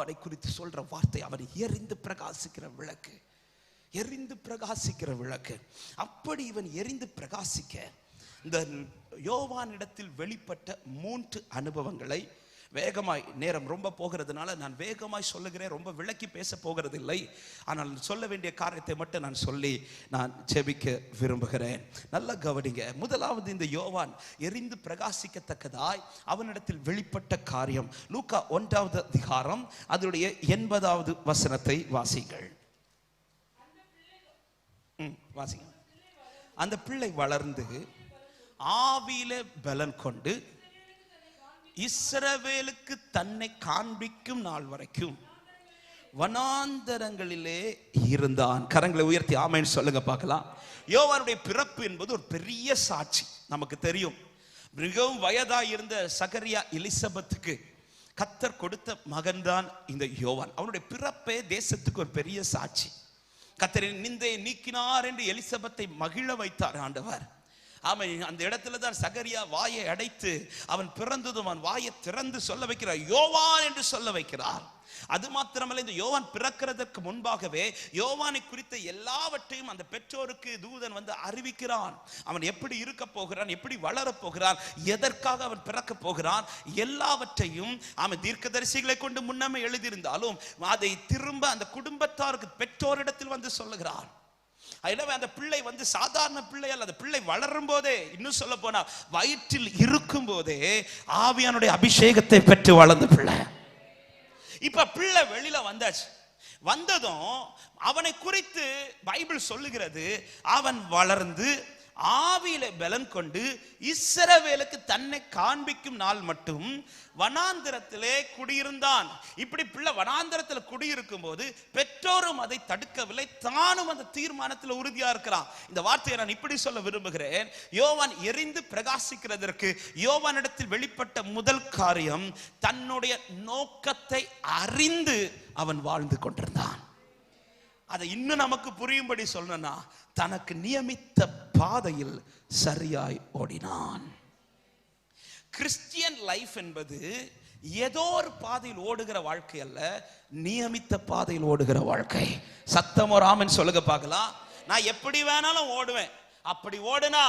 அதை குறித்து சொல்ற வார்த்தை, அவர் எரிந்து பிரகாசிக்கிற விளக்கு. எரிந்து பிரகாசிக்கிற விளக்கு. அப்படி இவன் எரிந்து பிரகாசிக்க இந்த யோவானிடத்தில் வெளிப்பட்ட 3 அனுபவங்களை வேகமாய், நேரம் ரொம்ப போகிறதுனால நான் வேகமாய் சொல்லுகிறேன், ரொம்ப விளக்கி பேச போகிறது இல்லை. ஆனால் சொல்ல வேண்டிய காரியத்தை மட்டும் நான் சொல்லி நான் ஜெபிக்க விரும்புகிறேன். நல்ல கவனிங்க. முதலாவது, இந்த யோவான் எரிந்து பிரகாசிக்கத்தக்கதாய் அவனிடத்தில் வெளிப்பட்ட காரியம். லூக்கா 1வது அதிகாரம் அதனுடைய 80வது வசனத்தை வாசிங்கள். வாசிங்க. அந்த பிள்ளை வளர்ந்து ஆவியில பலன் கொண்டு இஸ்ரவேலுக்கு தன்னை காண்பிக்கும் நாள் வரைக்கும் வனாந்தரங்களிலே இருந்தான். கரங்களை உயர்த்தி ஆமென் சொல்லுங்க பார்க்கலாம். யோவானுடைய பிறப்பு என்பது ஒரு பெரிய சாட்சி. நமக்கு தெரியும், மிகவும் வயதாய் இருந்த சகரியா எலிசபெத்துக்கு கர்த்தர் கொடுத்த மகன்தான் இந்த யோவான். அவனுடைய பிறப்பே தேசத்துக்கு ஒரு பெரிய சாட்சி. கர்த்தரின் நிந்தையை நீக்கினார் என்று எலிசபெத்தை மகிழ வைத்தார் ஆண்டவர். அவன் அந்த இடத்துல தான் சகரியா வாயை அடைத்து அவன் பிறந்ததும் அவன் வாயை திறந்து சொல்ல வைக்கிறார், யோவான் என்று சொல்ல வைக்கிறார். அது மாத்திரமல்ல, இந்த யோவான் பிறக்கிறதற்கு முன்பாகவே யோவானை குறித்த எல்லாவற்றையும் அந்த பெற்றோருக்கு தூதன் வந்து அறிவிக்கிறான். அவன் எப்படி இருக்க போகிறான், எப்படி வளர போகிறான், எதற்காக அவன் பிறக்க போகிறான், எல்லாவற்றையும் அவன் தீர்க்கதரிசிகளை கொண்டு முன்னமே எழுதியிருந்தாலும் அதை திரும்ப அந்த குடும்பத்தாருக்கு பெற்றோரிடத்தில் வந்து சொல்லுகிறான். எனவே அந்த பிள்ளை வந்து சாதாரண பிள்ளை அல்ல. அந்த பிள்ளை வளரும் போதே, இன்னும் சொல்ல போனா வயிற்றில் இருக்கும் போதே ஆவியானுடைய அபிஷேகத்தை பெற்று வளர்ந்த பிள்ளை. இப்ப பிள்ளை வெளியில வந்தாச்சு. வந்ததும் அவனை குறித்து பைபிள் சொல்லுகிறது, அவன் வளர்ந்து ஆவியில பலன் கொண்டு இஸ்ரவேலுக்கு தன்னை காண்பிக்கும் நாள் மட்டும் வனாந்திரத்திலே குடியிருந்தான். இப்படி பிள்ளை வனாந்திரத்தில் குடியிருக்கும் போது பெற்றோரும் அதை தடுக்கவில்லை, தானும் அந்த தீர்மானத்தில் உறுதியா இருக்கிறான். இந்த வார்த்தையை நான் இப்படி சொல்ல விரும்புகிறேன். யோவான் எரிந்து பிரகாசிக்கிறதற்கு யோவானிடத்தில் வெளிப்பட்ட முதல் காரியம், தன்னுடைய நோக்கத்தை அறிந்து அவன் வாழ்ந்து கொண்டிருந்தான். அதை இன்னும் நமக்கு புரியும்படி சொல்லணும்னா, தனக்கு நியமித்த பாதையில் சரியாய் ஓடினான். கிறிஸ்டியன் லைஃப் என்பது ஏதோ ஒரு பாதையில் ஓடுகிற வாழ்க்கை அல்ல, நியமித்த பாதையில் ஓடுகிற வாழ்க்கை. சத்தமோ ராமன் சொல்லுங்க பார்க்கலாம். நான் எப்படி வேணாலும் ஓடுவேன், அப்படி ஓடுனா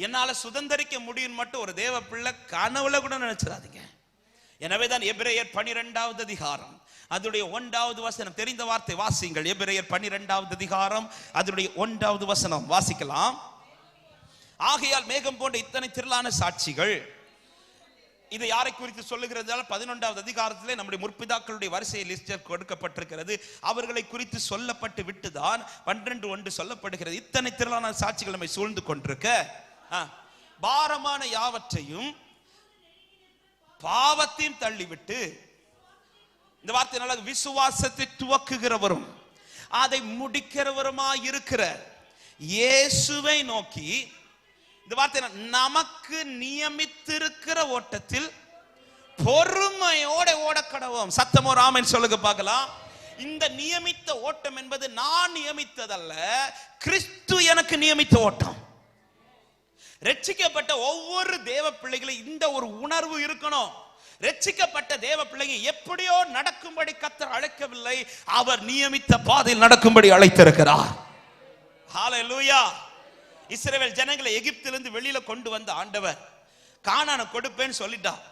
என்னால சுதந்திரிக்க முடியும் மட்டும் ஒரு தேவ பிள்ளை கனவுல கூட நினைச்சிடாதீங்க. எனவேதான் எபிரேயர் 12வது அதிகாரம் அதனுடைய 1வது வசனம், தெரிந்த வார்த்தை வாசிங்கள். எபிரேயர் 12வது அதிகாரம் அதனுடைய 1வது வசனம் வாசிக்கலாம். ஆகையால் மேகம் போன்ற இத்தனை திரளான சாட்சிகள். இதை யாரை குறித்து சொல்லுகிறது? 11வது அதிகாரத்திலே நம்முடைய முற்பிதாக்களுடைய வரிசை லிஸ்ட் கொடுக்கப்பட்டிருக்கிறது. அவர்களை குறித்து சொல்லப்பட்டு விட்டுதான் 12:1 சொல்லப்படுகிறது. இத்தனை திரளான சாட்சிகள் நம்மை சூழ்ந்து கொண்டிருக்க பாரமான யாவற்றையும் பாவத்தையும் தள்ளிவிட்டு, இந்த வார்த்தை நல்ல, விசுவாசத்தை துவக்குகிறவரும் அதை முடிக்கிறவருமாய் இருக்கிற இயேசுவை நோக்கி, இந்த வார்த்தை நமக்கு நியமித்திருக்கிற ஓட்டத்தில் பொறுமையோட ஓடக்கடவோம். சத்தமோ ராமன் சொல்லுங்க பார்க்கலாம். இந்த நியமித்த ஓட்டம் என்பது நான் நியமித்ததல்ல, கிறிஸ்து எனக்கு நியமித்த ஓட்டம். ரட்சிக்கப்பட்ட ஒவ்வொரு தேவ பிள்ளைகளும் இந்த ஒரு உணர்வு இருக்கணும். ரட்சிக்கப்பட்ட தேவ பிள்ளைங்க எப்படியோ நடக்கும்படி கர்த்தர் அழைக்கவில்லை, அவர் நியமித்த பாதையில் நடக்கும்படி அழைத்திருக்கிறார். ஹல்லேலூயா. இஸ்ரவேல் ஜனங்களை எகிப்திலிருந்து வெளியில கொண்டு வந்த ஆண்டவர் கானானை கொடுப்பேன்னு சொல்லிட்டார்.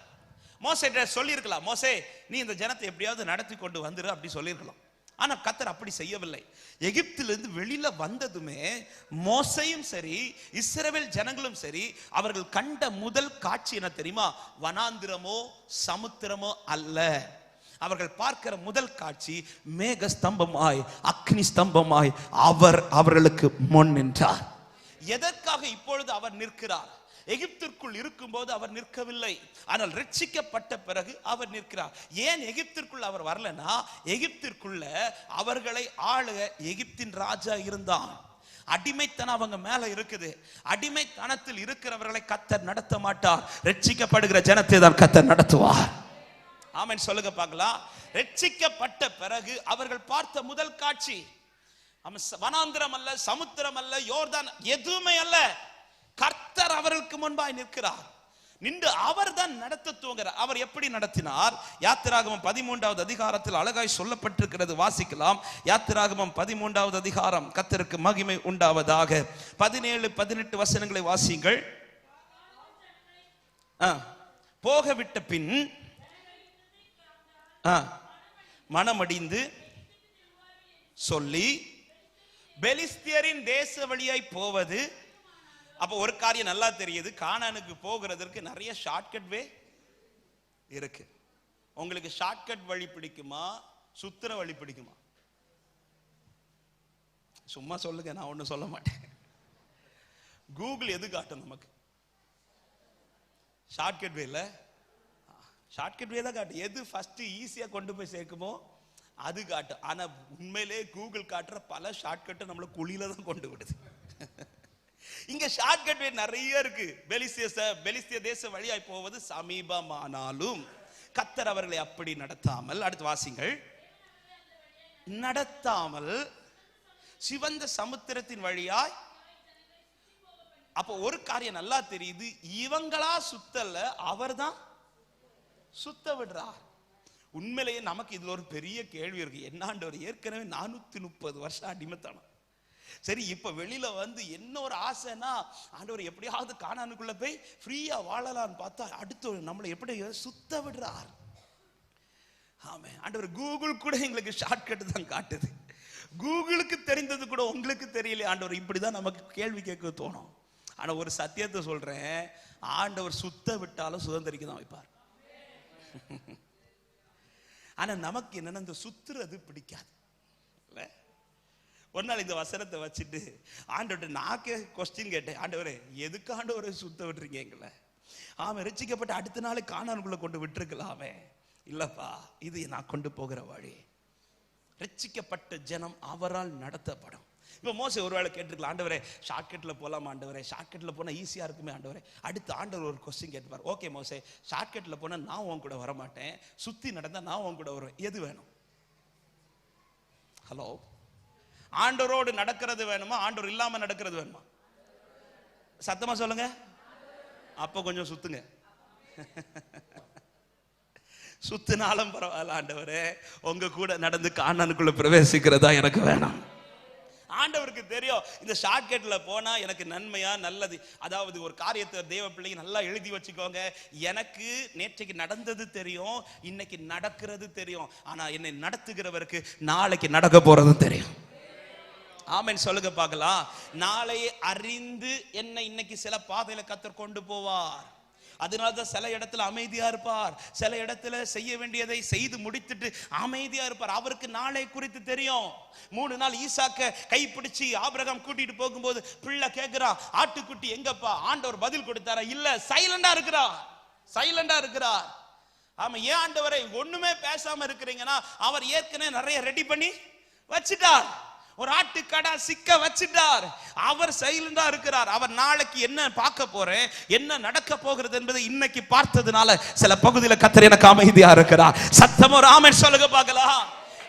மோசே சொல்லி இருக்கலாம், மோசே நீ இந்த ஜனத்தை எப்படியாவது நடத்தி கொண்டு வந்துரு அப்படி சொல்லியிருக்கலாம். ஆனா கர்த்தர் அப்படி செய்யவில்லை. எகிப்திலிருந்து வெளியில வந்ததுமே மோசையும் சரி இஸ்ரவேல் ஜனங்களும் சரி அவர்கள் கண்ட முதல் காட்சி என்ன தெரியுமா? வனாந்திரமோ சமுத்திரமோ அல்ல. அவர்கள் பார்க்கிற முதல் காட்சி மேக ஸ்தம்பமாய் அக்னி ஸ்தம்பமாய் அவர்களுக்கு முன் நின்றார். எதற்காக இப்பொழுது அவர் நிற்கிறார்? எகிப்திற்குள் இருக்கும்போது அவர் நிற்கவில்லை, ஆனால் ரட்சிக்கப்பட்ட பிறகு அவர் நிற்கிறார். ஏன் எகிப்திற்குள் அவர் வரலனா, எகிப்திற்குள்ள அவர்களை ஆளுக எகிப்தின் ராஜா இருந்தான். அடிமைத்தனம் அவங்க மேல இருக்குது. அடிமைத்தனத்தில் இருக்கிறவர்களை கர்த்தர் நடத்த மாட்டார், ரட்சிக்கப்படுகிற ஜனத்தை தான் கர்த்தர் நடத்துவார். ஆமென் சொல்லுங்க பார்க்கலாம். ரட்சிக்கப்பட்ட பிறகு அவர்கள் பார்த்த முதல் காட்சி வனாந்திரம் அல்ல, சமுத்திரம் அல்ல, யோர்தான் எதுவுமே அல்ல, கர்த்தர் அவர்களுக்கு முன்பாய் நிற்கிறார். நின்று அவர் தான் நடத்த துவங்குறார். அவர் எப்படி நடத்தினார்? யாத்திராகமம் 13வது அதிகாரத்தில் அழகாய் சொல்லப்பட்டிருக்கிறது, வாசிக்கலாம். யாத்திராகமம் 13வது அதிகாரம். கர்த்தருக்கு மகிமை உண்டாவதாக. 17-18 வசனங்களை வாசிங்கள். போகவிட்ட பின் மனமடிந்து சொல்லி பெலிஸ்தியரின் தேச வழியாய் போவது. அப்ப ஒரு காரியம் நல்லா தெரியுது, கானானுக்கு போகிறதற்கு நிறைய ஷார்ட்கட் வே இருக்கு. உங்களுக்கு ஷார்ட்கட் வழி பிடிக்குமா, சுத்திர வழி பிடிக்குமா? சும்மா சொல்லுங்க, நான் ஒன்றும் சொல்ல மாட்டேன். கூகுள் எது காட்டும் நமக்கு? ஷார்ட்கட் வே இல்ல, ஷார்ட்கட் வே தான் காட்டும். எது ஃபர்ஸ்ட் ஈஸியா கொண்டு போய் சேர்க்குமோ அது காட்டும். ஆனா உண்மையிலே கூகுள் காட்டுற பல ஷார்ட்கட் நம்மள குழியில தான் கொண்டு விடுது. இங்க ஷார்ட்கட் வே நிறைய இருக்கு. பெலிஸ்திய தேச வழியாய் போவது சமீபமானாலும் கர்த்தர் அவர்களை அப்படி நடத்தாமல், அடுத்து வாசிங்கள், நடத்தாமல் சிவந்த சமுத்திரத்தின் வழியாய். அப்போ ஒரு காரியம் நல்லா தெரியுது, இவங்களா சுத்தல, அவர் தான் சுத்த விடுறார். உண்மையிலேயே நமக்கு இதுல ஒரு பெரிய கேள்வி இருக்கு. என்னாண்டவர் ஏற்கனவே 430 வருஷம் அடிமைத்தனம். சரி, இப்ப வெளியில வந்து என்ன ஒரு ஆசைனா, ஆண்டவர் எப்படியாவது கானானுக்குள்ள போய் ஃப்ரீயா வாழலான்னு பார்த்தா அடுத்து நம்மளை எப்படி சுத்த விடுறார். ஆமே, ஆண்டவர் கூகுள் கூட எங்களுக்கு ஷார்ட்கட் தான் காட்டுது. கூகுளுக்கு தெரிந்தது கூட உங்களுக்கு தெரியல. ஆண்டவர் இப்படிதான் நமக்கு கேள்வி கேட்க தோணும். ஆனா ஒரு சத்தியத்தை சொல்றேன், ஆண்டவர் சுத்த விட்டாலும் சுதந்திரிக்க தான் வைப்பார். ஆனா நமக்கு என்னன்னா இந்த சுத்துறது பிடிக்காது. ஒரு நாள் இந்த வசனத்தை வச்சுட்டு ஆண்டவர்கிட்ட நாக்கே கொஸ்டின் கேட்டேன், ஆண்டவரே எதுக்கு ஆண்டவரை சுத்த விட்டுறீங்க எங்களை? அவன் ரட்சிக்கப்பட்ட அடுத்த நாள் கானானுக்குள்ள கொண்டு விட்டுருக்கலாமே. இல்லப்பா, இது நான் கொண்டு போகிற வழி. ரட்சிக்கப்பட்ட ஜனம் அவரால் நடத்தப்படும். இப்ப மோசே ஒருவேளை கேட்டிருக்கலாம், ஆண்டவரே ஷார்ட்கட்ல போலாமா ஆண்டவரே? ஷார்ட்கட்ல போனா ஈஸியா இருக்குமே ஆண்டவரே. அடுத்து ஆண்டவர் ஒரு கொஸ்டின் கேட்பார், ஓகே மோசே, ஷார்ட்கட்ல போனா நான் உன் கூட வர மாட்டேன், சுத்தி நடந்தா நான் உன் கூட வருவேன், எது வேணும்? ஹலோ, ஆண்டவரோடு நடக்கிறது வேணுமா, ஆண்டவர் இல்லாம நடக்கிறது வேணுமா? சத்தமா சொல்லுங்க. அப்ப கொஞ்சம் சுத்துங்க. சுத்தினாலும் பரவாயில்ல ஆண்டவரே, உங்க கூட நடந்து கானானுக்குள்ள பிரவேசிக்கிறதா எனக்கு வேணும். ஆண்டவருக்கு தெரியும் இந்த ஷார்ட்கட்ல போனா எனக்கு நன்மையா நல்லது. அதாவது ஒரு காரியத்தை தேவ பிள்ளைங்க நல்லா எழுதி வச்சுக்கோங்க, எனக்கு நேற்றைக்கு நடந்தது தெரியும், இன்னைக்கு நடக்கிறது தெரியும், ஆனா என்னை நடத்துகிறவருக்கு நாளைக்கு நடக்க போறதும் தெரியும். ஆமென் சொல்லுங்க பார்க்கலாம். நாளை அறிந்து என்னை இன்னைக்கு சில பாதையில கர்த்தர் கொண்டு போவார். அதனாலதான் சில இடத்துல அமைதியா இருப்பார், சில இடத்துல செய்ய வேண்டியதை செய்து முடித்துட்டு அமைதியா இருப்பார். அவருக்கு நாளை குறித்து தெரியும். 3 நாள் ஈசாக்க கைப்பிடிச்சு ஆபிரகாம் கூட்டிட்டு போகும்போது பிள்ளை கேட்கிறான், ஆட்டுக்குட்டி எங்கப்பா? ஆண்டவர் பதில் கொடுத்தாரா? இல்ல, சைலண்டா இருக்கிறார், சைலண்டா இருக்கிறார். ஆமா, ஏன் ஆண்டவரை ஒண்ணுமே பேசாம இருக்கிறீங்கன்னா அவர் ஏற்கனவே நிறைய ரெடி பண்ணி வச்சிட்டார். ஒரு ஆட்டுக்கடா சிக்க வச்சிட்டார். அவர் சைலண்டா இருக்கிறார். அவர் நாளைக்கு என்ன பார்க்க போறேன், என்ன நடக்க போகிறது என்பதை இன்னைக்கு பார்த்ததுனால சில பகுதியில் கர்த்தர் எனக்கு அமைதியா இருக்கிறார். சத்தம் ஒரு ஆமென் சொல்லுங்க பார்க்கலாம்.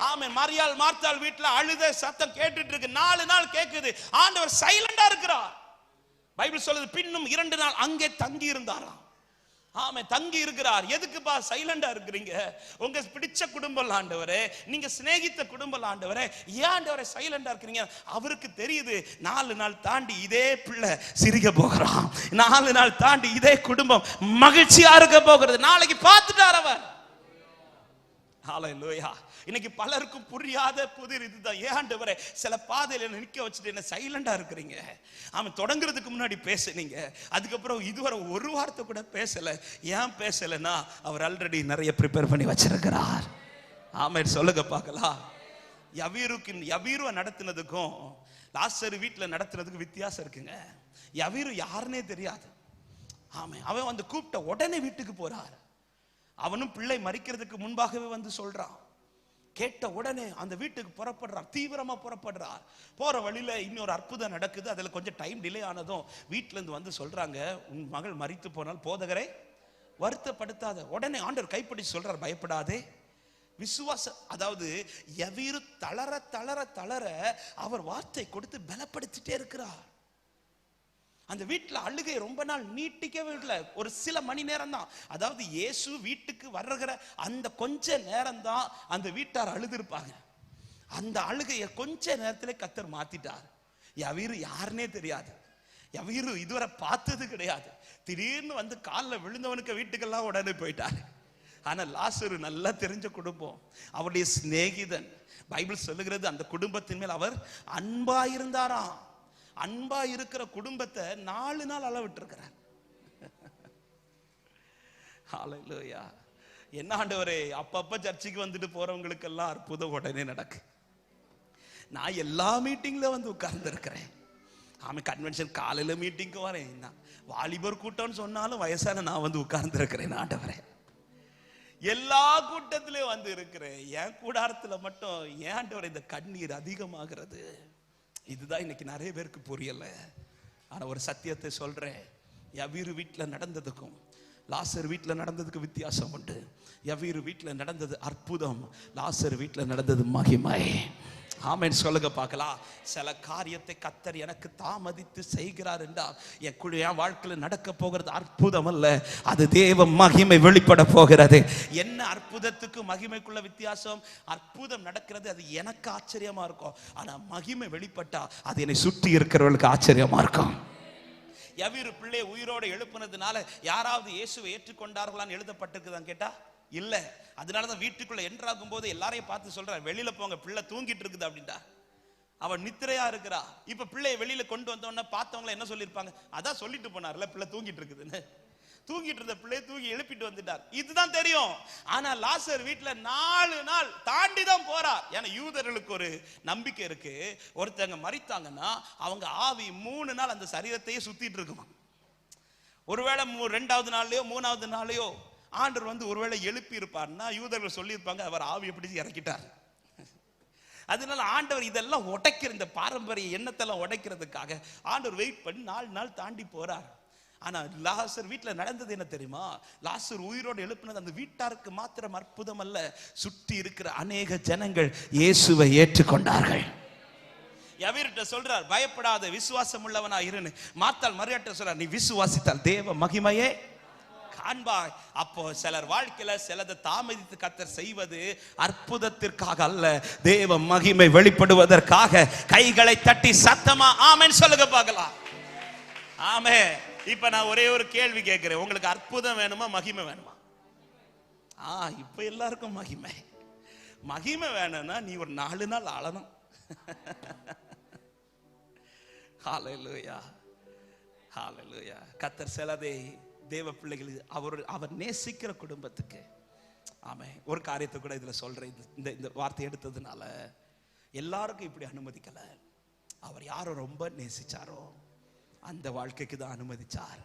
ஆமென். மரியாள் மார்த்தாள் வீட்டுல அழுத சத்தம் கேட்டுட்டு இருக்கு, 4 நாள் கேக்குது. ஆண்டவர் சைலண்டா இருக்கிறார். பைபிள் சொல்லுது, பின்னும் 2 நாள் அங்கே தங்கி இருந்தாராம். ஆமே, தங்கி இருக்கிறார். எதுக்குப்பா சைலண்டா இருக்கிறீங்க? உங்க பிடிச்ச குடும்பம் ஆண்டவரே, நீங்க சிநேகித்த குடும்பம் ஆண்டவரே, ஏன் ஆண்டவரே சைலண்டா இருக்கிறீங்க? அவருக்கு தெரியுது 4 நாள் தாண்டி இதே பிள்ளை சிரிக்க போகிறான், 4 நாள் தாண்டி இதே குடும்பம் மகிழ்ச்சியா இருக்க போகிறது. நாளைக்கு பார்த்துட்டார் அவர். ஹல்லேலூயா. இன்னைக்கு பலருக்கும் புரியாத புதிர் இதுதான். ஏன் ஆண்டவரே சில பாதையில நிக்க வச்சுட்டு என்ன சைலண்டா இருக்கிறீங்க? அவன் தொடங்குறதுக்கு முன்னாடி பேசுனீங்க, அதுக்கப்புறம் இதுவரை ஒரு வார்த்தை கூட பேசல. ஏன் பேசலன்னா அவர் ஆல்ரெடி நிறைய ப்ரிப்பேர் பண்ணி வச்சிருக்கிறார். ஆமென் சொல்லுங்க பார்க்கலாம். யவீரு நடத்தினதுக்கும் லாசரு வீட்டுல நடத்துறதுக்கு வித்தியாசம் இருக்குங்க. யவீரு யாருன்னே தெரியாது. ஆமே, அவன் வந்து கூப்பிட்ட உடனே வீட்டுக்கு போறார். அவனும் பிள்ளை மரிக்கிறதுக்கு முன்பாகவே வந்து சொல்றான். கேட்ட உடனே அந்த வீட்டுக்கு புறப்படுறார், தீவிரமா புறப்படுறார். போற வழியில இன்னொரு அற்புதம் நடக்குது. அதுல கொஞ்சம் டைம் டிலே ஆனதும் வீட்டுல இருந்து வந்து சொல்றாங்க, உன் மகள் மரித்து போனால் போதகரை வருத்தப்படுத்தாத. உடனே ஆண்டவர் கைப்பிடிச்சு சொல்றார், பயப்படாதே, விசுவாச. அதாவது யவீரு தளர தளர தளர அவர் வார்த்தை கொடுத்து பலப்படுத்திட்டே இருக்கிறார். அந்த வீட்டுல அழுகை ரொம்ப நாள் நீட்டிக்கவே இல்லை, ஒரு சில மணி நேரம் தான். அதாவது இயேசு வீட்டுக்கு வர்ற அந்த கொஞ்ச நேரம் தான் அந்த வீட்டார் அழுதுருப்பாங்க. அந்த அழுகையை கொஞ்ச நேரத்துல கர்த்தர் மாத்திட்டார். யவீரு யாருன்னே தெரியாது, யவீரு இதுவரை பார்த்தது கிடையாது. திடீர்னு வந்து காலில் விழுந்தவனுக்கு வீட்டுக்கெல்லாம் உடனே போயிட்டாரு. ஆனா லாசரு நல்லா தெரிஞ்ச குடும்பம், அவருடைய சிநேகிதன். பைபிள் சொல்லுகிறது அந்த குடும்பத்தின் மேல் அவர் அன்பா இருந்தாராம். அன்பா இருக்கிற குடும்பத்தை 4 நாள் அளவிட்டு இருக்கிறார். ஹல்லேலூயா. என்ன ஆண்டவரே, அப்பப்ப சர்ச்சுக்கு வந்துட்டு போறவங்களுக்கு எல்லாம் அற்புதம் உடனே நடக்கு. நான் எல்லா மீட்டிங்ல வந்து உட்கார்ந்து இருக்கிறேன். கன்வென்ஷன் காலையில மீட்டிங்க்கு வரேன், வாலிபர் கூட்டம்னு சொன்னாலும் வயசான நான் வந்து உட்கார்ந்து இருக்கிறேன். ஆண்டவரே, எல்லா கூட்டத்திலையும் வந்து இருக்கிறேன், என் கூடாரத்துல மட்டும் ஏன் ஆண்டவரே இந்த கண்ணீர் அதிகமாகிறது? இதுதான் இன்னைக்கு நிறைய பேருக்கு புரியல. ஆனா ஒரு சத்தியத்தை சொல்றேன், யவீரு வீட்டுல நடந்ததுக்கும் லாசர் வீட்டுல நடந்ததுக்கு வித்தியாசம் உண்டு. யவீரு வீட்டுல நடந்தது அற்புதம், லாசர் வீட்டுல நடந்தது மகிமை. ஆமென் சொல்லுங்க பார்க்கலாம். சில காரியத்தை கர்த்தர் எனக்கு தாமதித்து செய்கிறார் என்றால் என் வாழ்க்கையில் நடக்க போகிறது அற்புதம் அல்ல, அது தேவ மகிமை வெளிப்பட போகிறது. என்ன அற்புதத்துக்கு மகிமைக்குள்ள வித்தியாசம்? அற்புதம் நடக்கிறது அது எனக்கு ஆச்சரியமா இருக்கும், ஆனா மகிமை வெளிப்பட்டா அது என்னை சுற்றி இருக்கிறவர்களுக்கு ஆச்சரியமா இருக்கும். யவீரு பிள்ளை உயிரோடு எழுப்புனதுனால யாராவது இயேசுவை ஏற்றுக்கொண்டார்களான்னு எழுதப்பட்டிருக்குதான் கேட்டா இல்ல. அதனாலதான் வீட்டுக்குள்ள என்ட்ராகும் போது எல்லாரையும் பார்த்து சொல்ற, வெளியில போங்க, பிள்ளை தூங்கிட்டு இருக்குது அப்படின்டா. அவன் நித்திரையா இருக்கிறா. இப்ப பிள்ளைய வெளியில கொண்டு வந்தோன்னா பார்த்தவங்கள என்ன சொல்லிருப்பாங்க? அதான் சொல்லிட்டு போனார்ல பிள்ளை தூங்கிட்டு இருக்குதுன்னு. தூங்கிட்டு இருந்த பிள்ளைய தூங்கி எழுப்பிட்டு வந்துட்டார், இதுதான் தெரியும். ஆனா லாசர் வீட்டுல 4 நாள் தாண்டி தான் போறார். ஏன்னா யூதர்களுக்கு ஒரு நம்பிக்கை இருக்கு, ஒருத்தங்க மரித்தாங்கன்னா அவங்க ஆவி 3 நாள் அந்த சரீரத்தையே சுத்திட்டு இருக்குமா. ஒருவேளை 2வது நாள்லயோ 3வது நாளையோ ஆண்டவர் வந்து ஒருவேளை எழுப்பி இருப்பார்னா யூதர்கள் சொல்லியிருப்பாங்க அவர் ஆவியை பிடிச்சு இறக்கிட்டார். அதனால ஆண்டவர் இதெல்லாம் உடைக்கிற, இந்த பாரம்பரிய எண்ணத்தெல்லாம் உடைக்கிறதுக்காக ஆண்டவர் வெயிட் பண்ணி 4 நாள் தாண்டி போறார். ஆனா லாசர் வீட்டுல நடந்தது என்ன தெரியுமா? லாசர் உயிரோடு எழுப்பினது அந்த வீட்டாருக்கு மாத்திரம் அற்புதம் அல்ல, சுற்றி இருக்கிற அநேக ஜனங்கள் இயேசுவை ஏற்றுக்கொண்டார்கள். யவீர்ட்ட சொல்றார், பயப்படாத, விசுவாசம் உள்ளவனா இருன்னு. மாத்தாள் மரியாட்ட சொல்றார், நீ விசுவாசித்தால் தேவ மகிமையே காண்பாய். அப்போ சிலர் வாழ்க்கையில சிலதை தாமதித்து கர்த்தர் செய்வது அற்புதத்திற்காக அல்ல, தேவ மகிமை வெளிப்படுவதற்காக. கைகளை தட்டி சத்தமா ஆமென் சொல்லுங்க பார்க்கலாம். ஆமென். இப்ப நான் ஒரே ஒரு கேள்வி கேட்கிறேன், உங்களுக்கு அற்புதம் வேணுமா மகிமை வேணுமா? இப்ப எல்லாருக்கும் மகிமை. மகிமை வேணும்னா நீ ஒரு 4 நாள் ஆளணும். ஹல்லேலூயா, ஹல்லேலூயா. கர்த்தர் சிலதை தேவ பிள்ளைகள் அவர் நேசிக்கிற குடும்பத்துக்கு. ஆமென். ஒரு காரியத்தை கூட இதுல சொல்றேன், இந்த வார்த்தை எடுத்ததுனால எல்லாருக்கும் இப்படி அனுமதிக்கல. அவர் யாரும் ரொம்ப நேசிச்சாரோ அந்த வாழ்க்கைக்கு தான் அனுமதிச்சார்.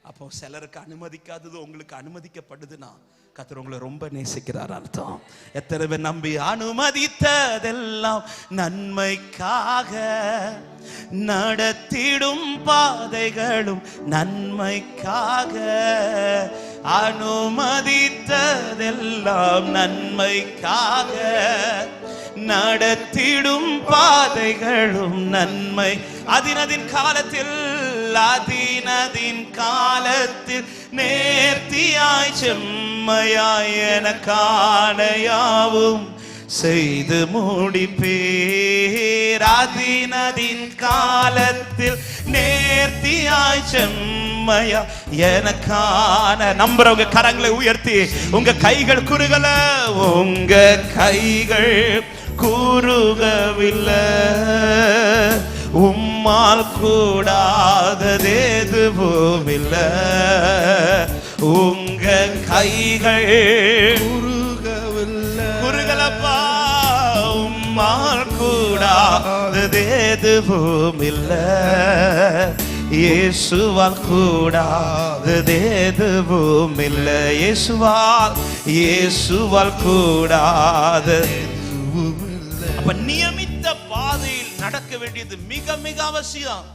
அப்போ சிலருக்கு அனுமதிக்காதது உங்களுக்கு அனுமதிக்கப்படுதுன்னா கர்த்தர் உங்களை ரொம்ப நேசிக்கிறார் அர்த்தம். எத்தனை பேர் நம்பி அனுமதித்ததெல்லாம் நன்மைக்காக, நடத்திடும் பாதைகளும் நன்மைக்காக, அனுமதித்ததெல்லாம் நன்மைக்காக, நடத்திடும் பாதைகளும் நன்மை. அதினதின் காலத்தில் நேர்த்தியாய் செம்மையாய் எனக்கான யாவும் செய்து முடிப்பேர். அதினதின் காலத்தில் நேர்த்தியாய் செம்மையா எனக்கான. நம்புறவங்க கரங்களை உயர்த்தி, உங்க கைகள் குறுகல, உங்க கைகள் குறுகவில்லை, உம்மால் கூடாதது எதுவும் இல்லை. உங்க கைகள் குறுகலப்பா, உம்மால் கூடாதது எதுவும் இல்லை. இயேசுவால் கூடாதது எதுவும் இல்லை. இயேசுவால் கூடாதது. அப்ப நியமித்த பாதையில் நடக்க வேண்டியது மிக மிக அவசியம்.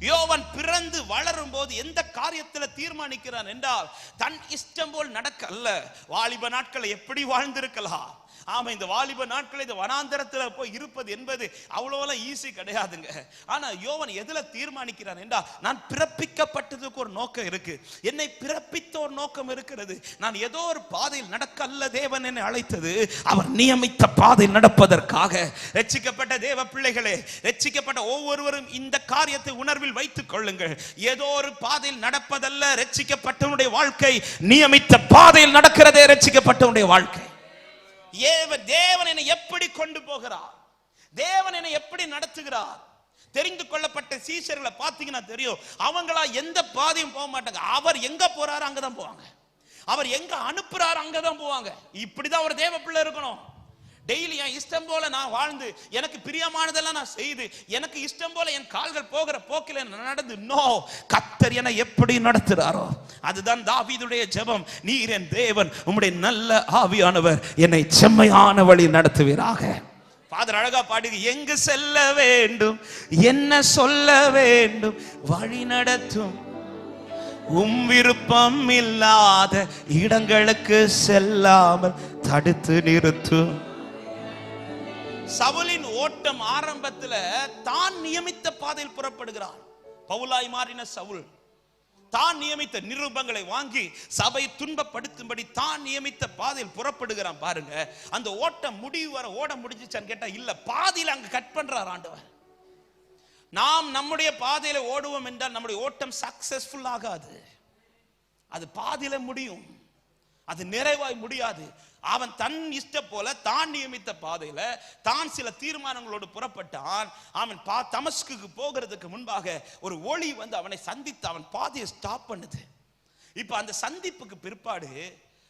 யோவான் பிறந்து வளரும் போது எந்த காரியத்துல தீர்மானிக்கிறான் என்றால் தன் இஷ்டம் போல் நடக்க அல்ல. வாலிப நாட்களை எப்படி வாழ்ந்திருக்கலாம், ஆமா, இந்த வாலிப நாட்கள் இந்த வனாந்தரத்துல போய் இருப்பது என்பது அவ்வளோலாம் ஈஸி கிடையாதுங்க. ஆனா யோவான் எதுல தீர்மானிக்கிறான் என்றா, நான் பிறப்பிக்கப்பட்டதுக்கு ஒரு நோக்கம் இருக்கு, என்னை பிறப்பித்த ஒரு நோக்கம் இருக்கிறது. நான் ஏதோ ஒரு பாதையில் நடக்க அல்ல தேவன் என்னை அழைத்தது, அவர் நியமித்த பாதையில் நடப்பதற்காக. ரட்சிக்கப்பட்ட தேவ பிள்ளைகளே, ரட்சிக்கப்பட்ட ஒவ்வொருவரும் இந்த காரியத்தை உணர்வில் வைத்துக் கொள்ளுங்கள். ஏதோ ஒரு பாதையில் நடப்பதல்ல ரட்சிக்கப்பட்டவனுடைய வாழ்க்கை, நியமித்த பாதையில் நடக்கிறதே ரட்சிக்கப்பட்டவனுடைய வாழ்க்கை. தேவன் என்னை எப்படி கொண்டு போகிறார், தேவன் என்னை எப்படி நடத்துகிறார். தெரிந்து கொள்ளப்பட்ட சீஷர்களை பார்த்தீங்கன்னா தெரியும், அவங்களா எந்த பாதையும் போக மாட்டாங்க. அவர் எங்க போறாரு அங்கதான் போவாங்க, அவர் எங்க அனுப்புறாரு அங்கதான் போவாங்க. இப்படிதான் ஒரு தேவ பிள்ளை இருக்கணும். டெய்லி என் இஷ்டம் போல நான் வாழ்ந்து, எனக்கு பிரியமானதெல்லாம் நான் செய்து, எனக்கு இஷ்டம் போல என் கால்கள் போகிற போக்கில நடந்து, நோ, கர்த்தர் என்னை எப்படி நடத்துறாரோ அதுதான் தாவீதுடைய ஜெபம். நீர் என் தேவன், உம்முடைய நல்ல ஆவியானவர் என்னை செம்மையான வழி நடத்துவீராக. ஃபாதர் அழகா பாடி, எங்கு செல்ல வேண்டும், என்ன சொல்ல வேண்டும், வழி நடத்தும், விருப்பம் இல்லாத இடங்களுக்கு செல்லாமல் தடுத்து நிறுத்தும். சவுலின் ஓட்டம் ஆரம்பத்தில் தான் நியமித்த பாதையில் புறப்படுகிறார். பவுலாய் மாறின சவுல் தான் நியமித்த நிருபங்களை வாங்கி சபை துன்பப்படுத்தும்படி தான் நியமித்த பாதையில் புறப்படுகிறான். பாருங்க, அந்த ஓட்டம் முடிவு வர ஓட முடிஞ்சிச்சான்னு கேட்டா இல்ல, பாதியில் அங்க கட் பண்றார் ஆண்டவர். நாம் நம்முடைய பாதையில ஓடுவோம் என்றால் நம்முடைய ஓட்டம் சக்சஸ்ஃபுல் ஆகாது, அது பாதியில முடியும், அது நிறைவாய் முடியாது. அவன் தன் இஷ்ட போல தான் நியமித்த பாதையில தான் சில தீர்மானங்களோடு புறப்பட்டான். அவன் தமஸ்குக்கு போகிறதுக்கு முன்பாக ஒரு ஒளி வந்து அவனை சந்தித்து அவன் பாதையை ஸ்டாப் பண்ணுது. இப்ப அந்த சந்திப்புக்கு பிற்பாடு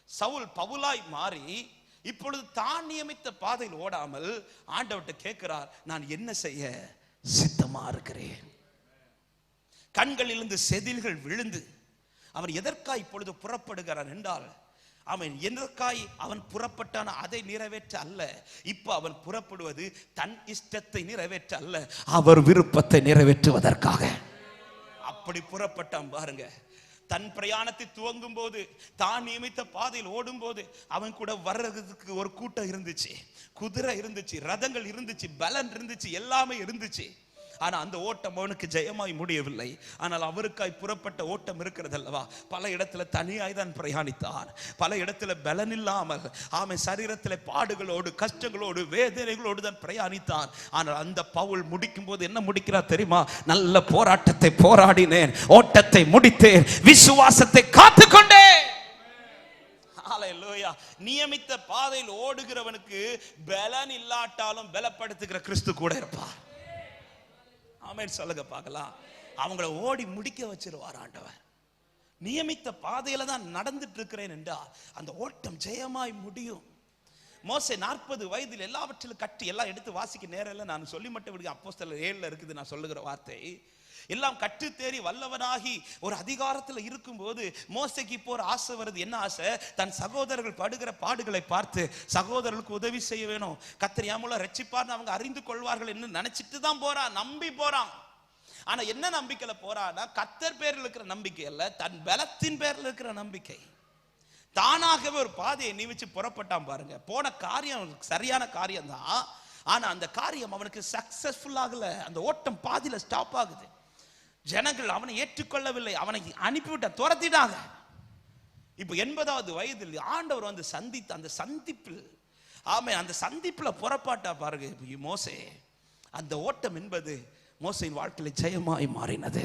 சவுல் பவுலாய் மாறி இப்பொழுது தான் நியமித்த பாதையில் ஓடாமல் ஆண்டவர்கிட்ட கேட்கிறார், நான் என்ன செய்ய சித்தமா இருக்கிறேன். கண்களிலிருந்து செதில்கள் விழுந்து அவன் எதற்காய் இப்பொழுது புறப்படுகிறான் என்றால், அவன் எதற்காய் அவன் புறப்பட்டான் அதை நிறைவேற்ற அல்ல. இப்ப அவன் புறப்படுவது தன் இஷ்டத்தை நிறைவேற்ற அல்ல, அவர் விருப்பத்தை நிறைவேற்றுவதற்காக. அப்படி புறப்பட்டான் பாருங்க. தன் பிரயாணத்தை துவங்கும் போது, தான் நியமித்த பாதையில் ஓடும் போது அவன் கூட வர்றதுக்கு ஒரு கூட்டம் இருந்துச்சு, குதிரை இருந்துச்சு, ரதங்கள் இருந்துச்சு, பலன் இருந்துச்சு, எல்லாமே இருந்துச்சு. ஆனா அந்த ஓட்டம் அவனுக்கு ஜெயமாய் முடியவில்லை. ஆனால் அவருக்காய் புறப்பட்ட ஓட்டம் இருக்கிறது அல்லவா. பல இடத்துல தனியாய் தான் பிரயாணித்தான், பல இடத்துல பலன் இல்லாமல் அவன் சரீரத்தில் பாடுகளோடு கஷ்டங்களோடு வேதனைகளோடு தான் பிரயாணித்தான். ஆனால் அந்த பவுல் முடிக்கும் போது என்ன முடிக்கிறார் தெரியுமா? நல்ல போராட்டத்தை போராடினேன், ஓட்டத்தை முடித்தேன், விசுவாசத்தை காத்துக்கொண்டேன். ஹல்லேலூயா. நியமித்த பாதையில் ஓடுகிறவனுக்கு பலன் இல்லாட்டாலும் பலப்படுத்துகிற கிறிஸ்து கூட இருப்பார். ஆமென் சொல்லுங்க பார்க்கலாம். அவங்கள ஓடி முடிக்க வச்சிருவார் ஆண்டவர். நியமித்த பாதையில தான் நடந்துட்டு இருக்கிறேன் என்றால் அந்த ஓட்டம் ஜெயமாய் முடியும். மோசே 40 வயதில் எல்லாவற்றிலும் கட்டி எல்லாம் எடுத்து வாசிக்க நேரம் இல்லை, நான் சொல்லி மட்டும் விடுங்க. அப்போஸ்தலர் 7 இருக்குது நான் சொல்லுகிற வார்த்தை. எல்லாம் கற்று தேறி வல்லவனாகி ஒரு அதிகாரத்தில் இருக்கும் போது மோசேக்கு இப்போ ஒரு ஆசை வருது. என்ன ஆசை? தன் சகோதரர்கள் படுகிற பாடுகளை பார்த்து சகோதரர்களுக்கு உதவி செய்ய வேணும், கர்த்தர் என் மூலம் ரட்சிப்பார்னு அவங்க அறிந்து கொள்வார்கள் என்று நினைச்சிட்டு தான் போறான், நம்பி போறான். ஆனா என்ன நம்பிக்கையில போறான்னா, கர்த்தர் பேரில் இருக்கிற நம்பிக்கை அல்ல, தன் பலத்தின் பேரில் இருக்கிற நம்பிக்கை. தானாகவே ஒரு பாதையை நியமிச்சு புறப்பட்டான் பாருங்க. போன காரியம் சரியான காரியம் தான், ஆனா அந்த காரியம் அவனுக்கு சக்சஸ்ஃபுல் ஆகல. அந்த ஓட்டம் பாதியில ஸ்டாப் ஆகுது. ஜனங்கள் அவனை ஏற்றுக்கொள்ளவில்லை, அவனை அனுப்பிவிட்ட துரத்திட்டாங்க. இப்ப 80வது வயதில் ஆண்டவர் வந்து சந்தித்த அந்த சந்திப்பில், அந்த சந்திப்புல புறப்பாட்டா பாருங்க மோசே. அந்த ஓட்டம் என்பது மோசேயின் வாழ்க்கையில ஜெயமாய் மாறினது.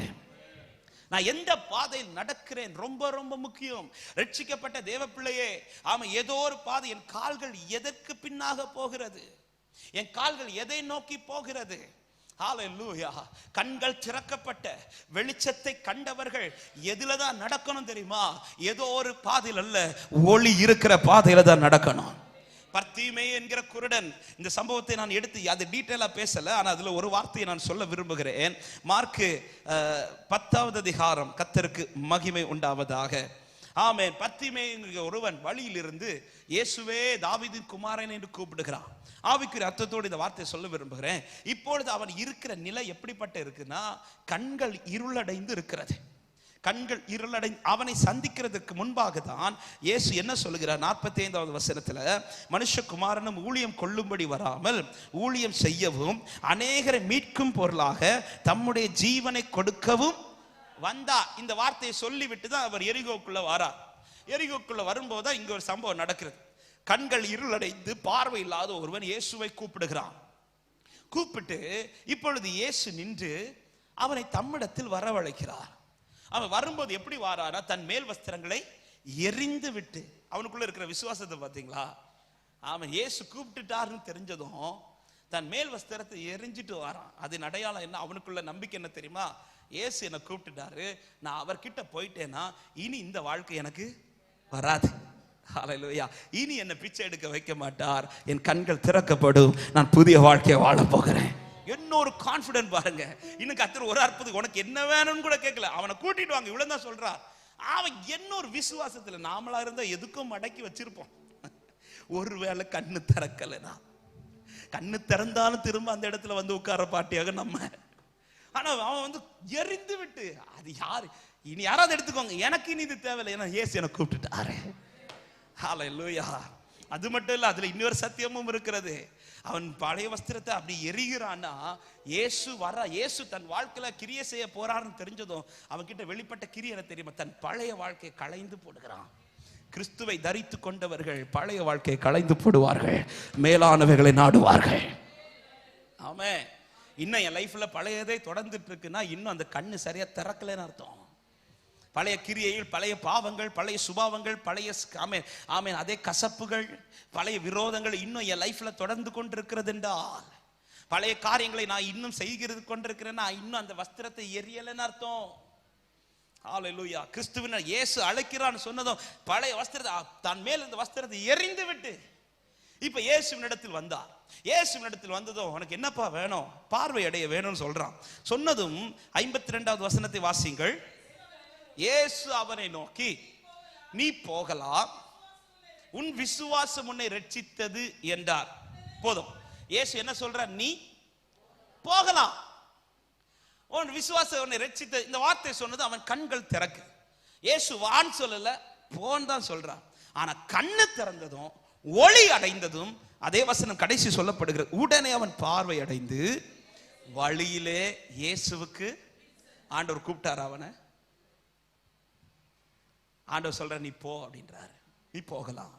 நான் எந்த பாதையில் நடக்கிறேன் ரொம்ப ரொம்ப முக்கியம். ரட்சிக்கப்பட்ட தேவ பிள்ளையே, ஏதோ ஒரு பாதை, என் கால்கள் எதற்கு பின்னாக போகிறது, என் கால்கள் எதை நோக்கி போகிறது? ஹல்லேலூயா. கண்கள் திறக்கப்பட்ட வெளிச்சத்தை கண்டவர்கள் எதுல தான் நடக்கணும் தெரியுமா? ஏதோ ஒரு பாதையில் அல்ல, ஒளி இருக்கிற பாதையில தான் நடக்கணும். பர்தீமே என்கிற குருடன், இந்த சம்பவத்தை நான் எடுத்து அது டீட்டெயிலா பேசல, ஆனா அதுல ஒரு வார்த்தையை நான் சொல்ல விரும்புகிறேன். மார்க்கு 10வது அதிகாரம். கர்த்தருக்கு மகிமை உண்டாவதாக. ஆமென். பர்தீமே ஒருவன் வழியில் இருந்து இயேசுவே தாவீதின் குமாரன் என்று கூப்பிடுகிறான். ஆவிக்குரிய அர்த்தத்தோடு இந்த வார்த்தையை சொல்ல விரும்புகிறேன். இப்பொழுது அவன் இருக்கிற நிலை எப்படிப்பட்ட இருக்குன்னா, கண்கள் இருளடைந்து இருக்கிறது. கண்கள் இருளடை அவனை சந்திக்கிறதுக்கு முன்பாக தான் இயேசு என்ன சொல்லுகிறார்? 45வது வசனத்துல, மனுஷகுமாரனும் ஊழியம் கொள்ளும்படி வராமல் ஊழியம் செய்யவும் அநேகரை மீட்கும் பொருளாக தம்முடைய ஜீவனை கொடுக்கவும் வந்தார். இந்த வார்த்தையை சொல்லிவிட்டு தான் அவர் எரிகோக்குள்ள வரார். எரிகோக்குள்ள வரும்போது இங்க ஒரு சம்பவம் நடக்கிறது. கண்கள் இருளடைந்து பார்வை இல்லாத ஒருவன் இயேசுவை கூப்பிடுகிறான். கூப்பிட்டு இப்பொழுது இயேசு நின்று அவனை தம்மிடத்தில் வரவழைக்கிறார். அவன் வரும்போது எப்படி வாரானா, தன் மேல் வஸ்திரங்களை எரிந்து விட்டு. அவனுக்குள்ள இருக்கிற விசுவாசத்தை பார்த்தீங்களா? அவன் இயேசு கூப்பிட்டுட்டாருன்னு தெரிஞ்சதும் தன் மேல் வஸ்திரத்தை எரிஞ்சிட்டு வாரான். அதன் அடையாளம் என்ன? அவனுக்குள்ள நம்பிக்கை என்ன தெரியுமா? இயேசு என்னை கூப்பிட்டுட்டாரு, நான் அவர்கிட்ட போயிட்டேன்னா இனி இந்த வாழ்க்கை எனக்கு வராது. ஹல்லேலூயா. இனி என்னை பிச்சை எடுக்க வைக்க மாட்டார், என் கண்கள் திறக்கப்படும், நான் புதிய வாழ்க்கையை வாழ போகிறேன். இன்னொரு கான்பிடன்ட் பாருங்க. இன்னும் கர்த்தர் ஒரு அற்புதம், உனக்கு என்ன வேணும்னு கூட கேட்கல, அவனை கூட்டிட்டு வாங்க, இவ்வளவு தான் சொல்றார். அவன் இன்னொரு விசுவாசத்துல, நாமளா இருந்தா எதுக்கும் மடக்கி வச்சிருப்போம். ஒருவேளை கண்ணு திறக்கலனா, கண்ணு திறந்தாலும் திரும்ப அந்த இடத்துல வந்து உட்கார பாட்டியாக நம்ம. ஆனா அவன் வந்து எரிந்து விட்டு, அது யாரு இனி யாராவது எடுத்துக்கோங்க, எனக்கு இனி இது தேவையில்லை, ஏன்னா இயேசு என்னை கூப்பிட்டுட்டாரு. ஹல்லேலூயா. அது மட்டும் இல்ல, அதுல இன்னொரு சத்தியமும் இருக்கிறது. அவன் பழைய வஸ்திரத்தை அப்படி எரிகிறான்னா, இயேசு தன் வாழ்க்கையில கிரியை செய்ய போறாருன்னு தெரிஞ்சதும் அவன் கிட்ட வெளிப்பட்ட கிரியை என்ன தெரியுமா? தன் பழைய வாழ்க்கையை களைந்து போடுகிறான். கிறிஸ்துவை தரித்து கொண்டவர்கள் பழைய வாழ்க்கையை களைந்து போடுவார்கள், மேலானவைகளை நாடுவார்கள். ஆமே. இன்னும் என் லைஃப்ல பழையதை தொடர்ந்துட்டு இருக்குன்னா இன்னும் அந்த கண்ணு சரியா திறக்கலன்னு அர்த்தம். பழைய கிரியைகள், பழைய பாவங்கள், பழைய சுபாவங்கள், பழைய ஆமென் அதே கசப்புகள், பழைய விரோதங்கள் இன்னும் என் லைஃப்ல தொடர்ந்து கொண்டிருக்கிறது என்றால், பழைய காரியங்களை நான் இன்னும் செய்கிறது கொண்டிருக்கிறேன்னா இன்னும் அந்த வஸ்திரத்தை எரியலன்னு அர்த்தம். ஹல்லேலூயா. கிறிஸ்துவினர் இயேசு அழைக்கிறான்னு சொன்னதும் பழைய வஸ்திரத்தை, தன் மேல் இந்த வஸ்திரத்தை எரிந்து விட்டு இப்ப இயேசுவினிடத்தில் வந்தார். இயேசுவினிடத்தில் வந்ததும் உனக்கு என்னப்பா வேணும்? பார்வை அடைய வேணும்னு சொல்றான். சொன்னதும் 52வது வசனத்தை வாசிங்கள். இயேசு அவனை நோக்கி, நீ போகலாம், உன் விசுவாசம் உன்னை ரட்சித்தது என்றார். போதும். இயேசு என்ன சொல்றார்? நீ போகலாம், உன் விசுவாசம் உன்னை ரட்சித்தது. இந்த வார்த்தை சொன்னது அவன் கண்கள் திறக்கு. இயேசு வான்னு சொல்லல, போன்னு தான் சொல்றான். ஆனா கண்ணு திறந்ததும் ஒளி அடைந்ததும் அதே வசனம் கடைசி சொல்லப்படுகிறது. உடனே அவன் பார்வை அடைந்து வழியிலே இயேசுவுக்கு ஆண்டவர் கூப்பிட்டார். அவனை ஆண்டவர் சொல்ற, நீ போ அப்படின்றாரு. நீ போகலாம்.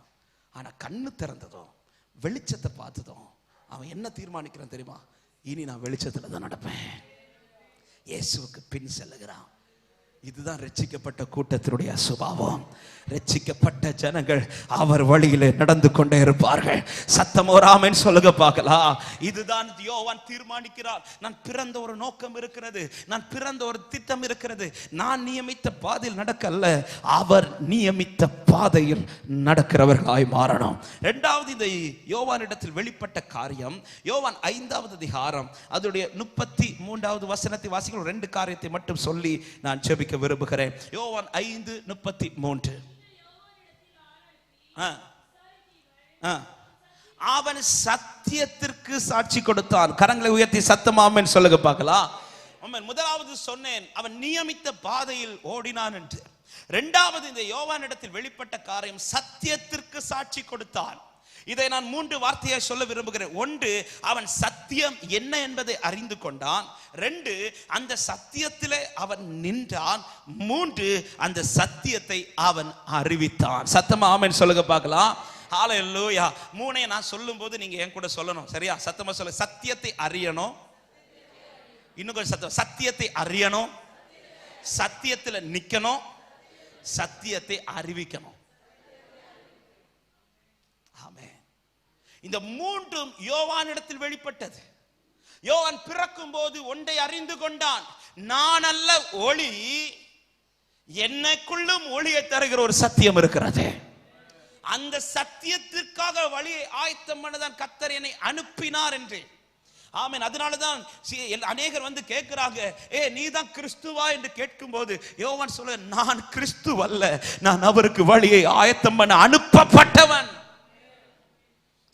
ஆனா கண்ணு திறந்ததும் வெளிச்சத்தை பார்த்ததும் அவன் என்ன தீர்மானிக்கிறான் தெரியுமா? இனி நான் வெளிச்சத்துல தான் நடப்பேன். இயேசுவுக்கு பின் செல்லுகிறான். இதுதான் ரட்சிக்கப்பட்ட கூட்டத்தினுடைய சுபாவம். ரட்சிக்கப்பட்ட ஜனங்கள் அவர் வழியிலே நடந்து கொண்டே இருப்பார்கள். சத்தம் ஒரு ஆமென் சொல்லுங்க பார்க்கலாம். இதுதான் யோவான் தீர்மானிக்கிறார். நான் பிறந்த ஒரு நோக்கம் இருக்கிறது, நான் பிறந்த ஒரு திட்டம் இருக்கிறது. நான் நியமித்த பாதையில் நடக்கல்ல, அவர் நியமித்த பாதையில் நடக்கிறவர்களாய் மாறணும். இரண்டாவது, இந்த யோவானிடத்தில் வெளிப்பட்ட காரியம், யோவான் 5வது அதிகாரம் அதனுடைய 33வது வசனத்தை வாசிக்கிறோம். 2 காரியத்தை மட்டும் சொல்லி நான் ஜெபிக்க விரும்புகிறேன். யோவான் 5:33. அவன் சத்தியத்திற்கு சாட்சி கொடுத்தான். கரங்களை உயர்த்தி சத்தமா ஆமென் சொல்லுங்க பார்க்கலாம். முதலாவது சொன்னேன், அவன் நியமித்த பாதையில் ஓடினான் என்று. இரண்டாவது, இந்த யோவானிடத்தில் வெளிப்பட்ட காரியம், சத்தியத்திற்கு சாட்சி கொடுத்தான். இதை நான் 3 வார்த்தையை சொல்ல விரும்புகிறேன். 1, அவன் சத்தியம் என்ன என்பதை அறிந்து கொண்டான். 2, அந்த சத்தியத்திலே அவன் நின்றான். 3, அந்த சத்தியத்தை அவன் அறிவித்தான். சத்தமா ஆமென் சொல்லுங்க பார்க்கலாம். ஹல்லேலூயா. 3 நான் சொல்லும் போது நீங்க என் கூட சொல்லணும், சரியா? சத்தமா சொல்ல. சத்தியத்தை அறியணும். இன்னும் கொஞ்சம் சத்தம். சத்தியத்தை அறியணும், சத்தியத்துல நிக்கணும், சத்தியத்தை அறிவிக்கணும். இந்த 3ம் யோவானிடத்தில் வெளிப்பட்டது. யோவான் பிறக்கும் போது ஒன்றை அறிந்து கொண்டான், நான் அல்ல ஒளி, என்னைக்குள்ளும் ஒளியை தருகிற ஒரு சத்தியம் இருக்கிறது. அந்த சத்தியத்திற்காக வழியை ஆயத்தம் பண்ணதான் கர்த்தர் என்னை அனுப்பினார் என்று. ஆமென். அதனாலதான் அநேகர் வந்து கேட்கிறாங்க, நீதான் கிறிஸ்துவா என்று கேட்கும் போது யோவான் சொல்ல, நான் கிறிஸ்து அல்ல, நான் அவருக்கு வழியை ஆயத்தம் பண்ண அனுப்பப்பட்டவன்.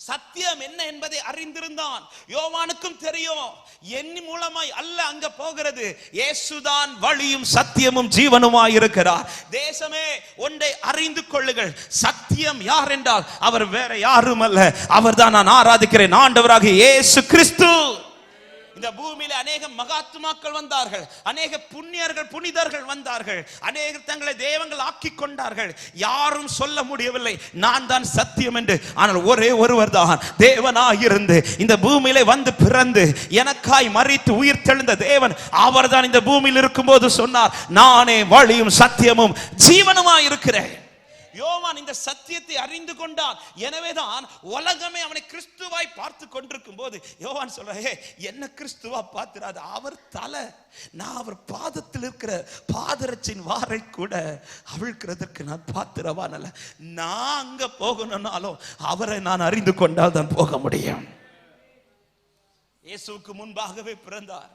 சத்தியம் என்ன என்பதை அறிந்திருந்தான். யோவானுக்கும் தெரியும், என் மூலமாய் அல்ல அங்க போகிறது, இயேசுதான் வழியும் சத்தியமும் ஜீவனுமாய் இருக்கிறார். தேசமே ஒன்றை அறிந்து கொள்ளுங்கள், சத்தியம் யார் என்றால் அவர் வேற யாரும் அல்ல, அவர்தான் நான் ஆராதிக்கிறேன் ஆண்டவராகிய இயேசு கிறிஸ்து. இந்த பூமியில அநேக மகாத்மாக்கள் வந்தார்கள், அநேக புண்ணியர்கள் புனிதர்கள் வந்தார்கள், அநேகர் தங்களை தெய்வங்கள் ஆக்கி கொண்டார்கள். யாரும் சொல்ல முடியவில்லை நான் தான் சத்தியம் என்று. ஆனால் ஒரே ஒருவர் தான் தேவனாய் இருந்து இந்த பூமியில வந்து பிறந்து எனக்காய் மரித்து உயிர் தெழுந்த தேவன். அவர் தான் இந்த பூமியில் இருக்கும்போது சொன்னார், நானே வழியும் சத்தியமும் ஜீவனுமாய் இருக்கிறேன். யோவான் இந்த சத்தியத்தை அறிந்து கொண்டான். எனவேதான் உலகமே அவனை கிறிஸ்துவாய் பார்த்து கொண்டிருக்கும் போது யோவான் சொல்ற, என்ன கிறிஸ்துவா பார்த்திராது, அவர் தலை, நான் அவர் பாதத்தில் இருக்கிற பாதரட்சின் வாரை கூட அவிழ்க்கிறதற்கு நான் பாத்திரவான் அல்ல. நான் அங்க போகணும்னாலும் அவரை நான் அறிந்து கொண்டால் தான் போக முடியும். இயேசுவுக்கு முன்பாகவே பிறந்தார்.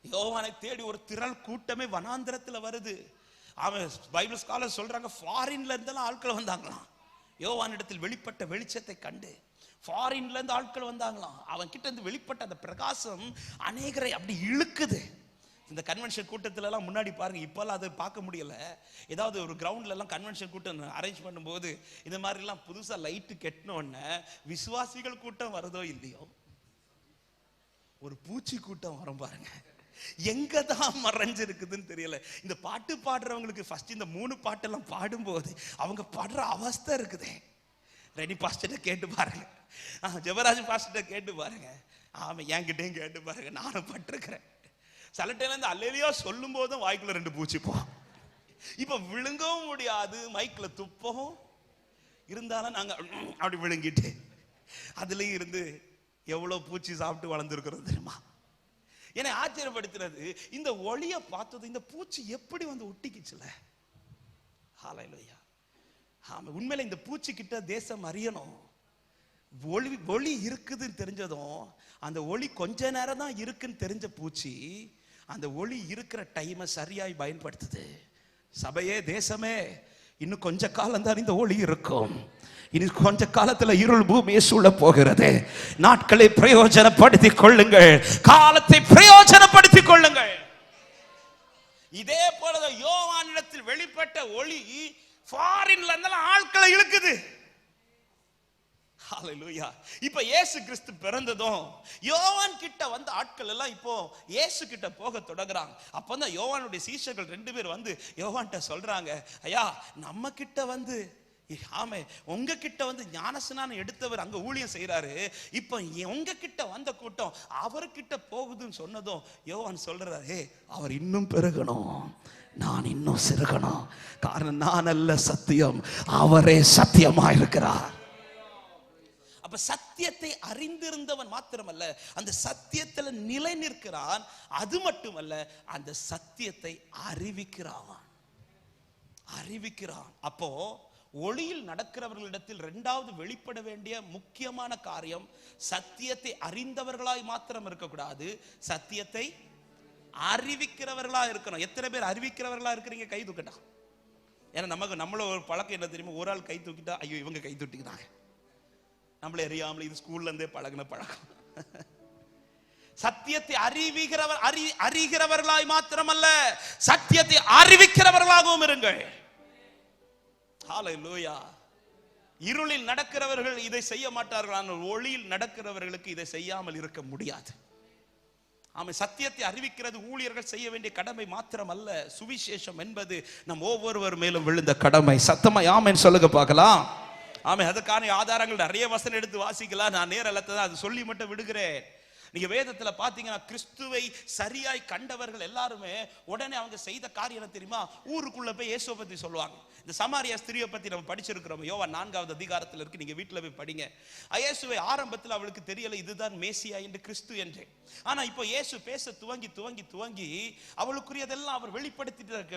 யோவானை தேடி ஒரு திரள் கூட்டமே வனாந்திரத்தில் வருது. அவன் பைபிள் ஸ்காலர் சொல்றாங்க, ஃபாரின்ல இருந்தெல்லாம் ஆட்கள் வந்தாங்களாம். யோவானிடத்தில் வெளிப்பட்ட வெளிச்சத்தை கண்டு ஃபாரின்ல இருந்து ஆட்கள் வந்தாங்களாம். அவன் கிட்ட இருந்து வெளிப்பட்ட அந்த பிரகாசம் அநேகரை அப்படி இழுக்குது. இந்த கன்வென்ஷன் கூட்டத்துல எல்லாம் முன்னாடி பாருங்க, இப்பெல்லாம் அதை பார்க்க முடியல. ஏதாவது ஒரு கிரவுண்ட்ல எல்லாம் கன்வென்ஷன் கூட்டம் அரேஞ்ச் பண்ணும்போது இந்த மாதிரி எல்லாம் புதுசா லைட்டு கெட்டினோன்னு விசுவாசிகள் கூட்டம் வருதோ இல்லையோ, ஒரு பூச்சி கூட்டம் வரும் பாருங்க. எங்கதான் மறைஞ்சிருக்குதுன்னு தெரியல. இந்த பாட்டு பாடுறவங்களுக்கு ஃபர்ஸ்ட் இந்த 3 பாட்டெல்லாம் பாடும்போது அவங்க பாடுற அவஸ்தை இருக்குதே. ரெடி பாஸ்டர்ட்ட கேட்டு பாருங்க, ஜெபராஜ் பாஸ்டர்ட்ட கேட்டு பாருங்க, ஆமா என்கிட்டையும் கேட்டு பாருங்க, நானும் பட்டிருக்கிறேன். சலட்டையில இருந்து அல்லேலியா சொல்லும் போதும் வாய்க்குள்ள 2 பூச்சி போகும். இப்ப விழுங்கவும் முடியாது, மைக்ல துப்பவும் இருந்தாலும் நாங்க அப்படி விழுங்கிட்டு அதுலயும் இருந்து எவ்வளவு பூச்சி சாப்பிட்டு வளர்ந்துருக்கிறது தெரியுமா? என்னை ஆச்சரியப்படுத்துறது, இந்த ஒளியை பார்த்தது இந்த பூச்சி எப்படி வந்து ஒட்டிக்கிச்சுல. ஹல்லேலூயா. ஆமா, உண்மையில இந்த பூச்சி கிட்ட தேசம் அறியணும். ஒளி இருக்குதுன்னு தெரிஞ்சதும் அந்த ஒளி கொஞ்ச நேரம் தான் இருக்குன்னு தெரிஞ்ச பூச்சி அந்த ஒளி இருக்கிற டைமை சரியாய் பயன்படுத்துது. சபையே, தேசமே, இன்னும் கொஞ்ச காலம் தான் இந்த ஒளி இருக்கும். இனி கொஞ்ச காலத்துல இருள் பூமியை சூழ போகிறது. நாட்களை பிரயோஜனப்படுத்திக் கொள்ளுங்கள், காலத்தை பிரயோஜனப்படுத்திக் கொள்ளுங்கள். இதே போல யோவானிடத்தில் வெளிப்பட்ட ஒளி ஃபாரின்ல இருந்தாலும் ஆட்களை இழுக்குது. ஹல்லேலூயா. இப்ப இயேசு கிறிஸ்து பிறந்ததும் யோவான் கிட்ட வந்த ஆட்கள் எல்லாம் இப்போ இயேசு கிட்ட போக தொடங்குறாங்க. அப்பதான் யோவானுடைய சீஷர்கள் 2 பேர் வந்து யோவான்கிட்ட சொல்றாங்க, ஐயா நம்ம கிட்ட வந்து, ஆமே உங்ககிட்ட வந்து ஞானஸ்நானம் எடுத்தவர் அங்க ஊழியம் செய்யறாரு, இப்ப உங்ககிட்ட வந்த கூட்டம் அவர்கிட்ட போகுதுன்னு சொன்னதும் யோவான் சொல்றாரு, அவர் இன்னும் பெருகணும், நான் இன்னும் சிறுகணும். காரணம் நான் அல்ல சத்தியம், அவரே சத்தியமா இருக்கிறார். அப்ப சத்தியத்தை அறிந்திருந்தவன் மாத்திரமல்ல, அந்த சத்தியத்துல நிலை நிற்கிறான். அது மட்டுமல்ல, அந்த சத்தியத்தை அறிவிக்கிறான். அப்போ ஒளியில் நடக்கிறவர்களிடத்தில் 2வது வெளிப்பட வேண்டிய முக்கியமான காரியம், சத்தியத்தை அறிந்தவர்களாய் மாத்திரம் இருக்கக்கூடாது, சத்தியத்தை அறிவிக்கிறவர்களா இருக்கணும். எத்தனை பேர் அறிவிக்கிறவர்களா இருக்கிறீங்க? கை தூக்கட்டா. ஏன்னா நம்மள ஒரு பழக்கம் என்ன தெரியுமா, ஒரு ஆள் கை தூக்கிட்டா ஐயோ இவங்க கை தூக்கிட்டாங்க, நம்மளே அறியாமல். இது ஸ்கூல்ல இருந்தே பழகின பழக்கம். சத்தியத்தை அறிகிறவர்களாய் மாத்திரமல்ல, சத்தியத்தை அறிவிக்கிறவர்களாகவும் இருங்கள். ஹல்லேலூயா. இருளில் நடக்கிறவர்கள் இதை செய்ய மாட்டார்கள், ஆனால் ஒளியில் நடக்கிறவர்களுக்கு இதை செய்யாமல் இருக்க முடியாது. ஆமா, சத்தியத்தை அறிவிக்கிறது ஊழியர்கள் செய்ய வேண்டிய கடமை மாத்திரம் அல்ல, சுவிசேஷம் என்பது நம் ஒவ்வொருவர் மேலும் விழுந்த கடமை. சத்தமா ஆமென் சொல்லுங்க பார்க்கலாம். ஆமா, அதுக்கான ஆதாரங்கள் நிறைய வசனம் எடுத்து வாசிக்கலாம். நான் நேரத்தை தான் அது சொல்லி மட்டும் விடுகிறேன். நீங்க வேதத்துல பாத்தீங்கன்னா கிறிஸ்துவை சரியாய் கண்டவர்கள் எல்லாருமே உடனே அவங்க செய்த காரியம் தெரியுமா, ஊருக்குள்ள போய் இயேசுவை பத்தி சொல்லுவாங்க. இந்த சமாரியா ஸ்திரியை பத்தி நம்ம படிச்சிருக்கிறோம், யோவான் 4வது அதிகாரத்தில் இருக்கு, நீங்க வீட்டுல போய் படிங்க. இயேசுவை ஆரம்பத்தில் அவளுக்கு தெரியல இதுதான் மேசியா என்று, கிறிஸ்து என்று. ஆனா இப்போ இயேசு பேச துவங்கி அவளுக்குரியதெல்லாம் அவர்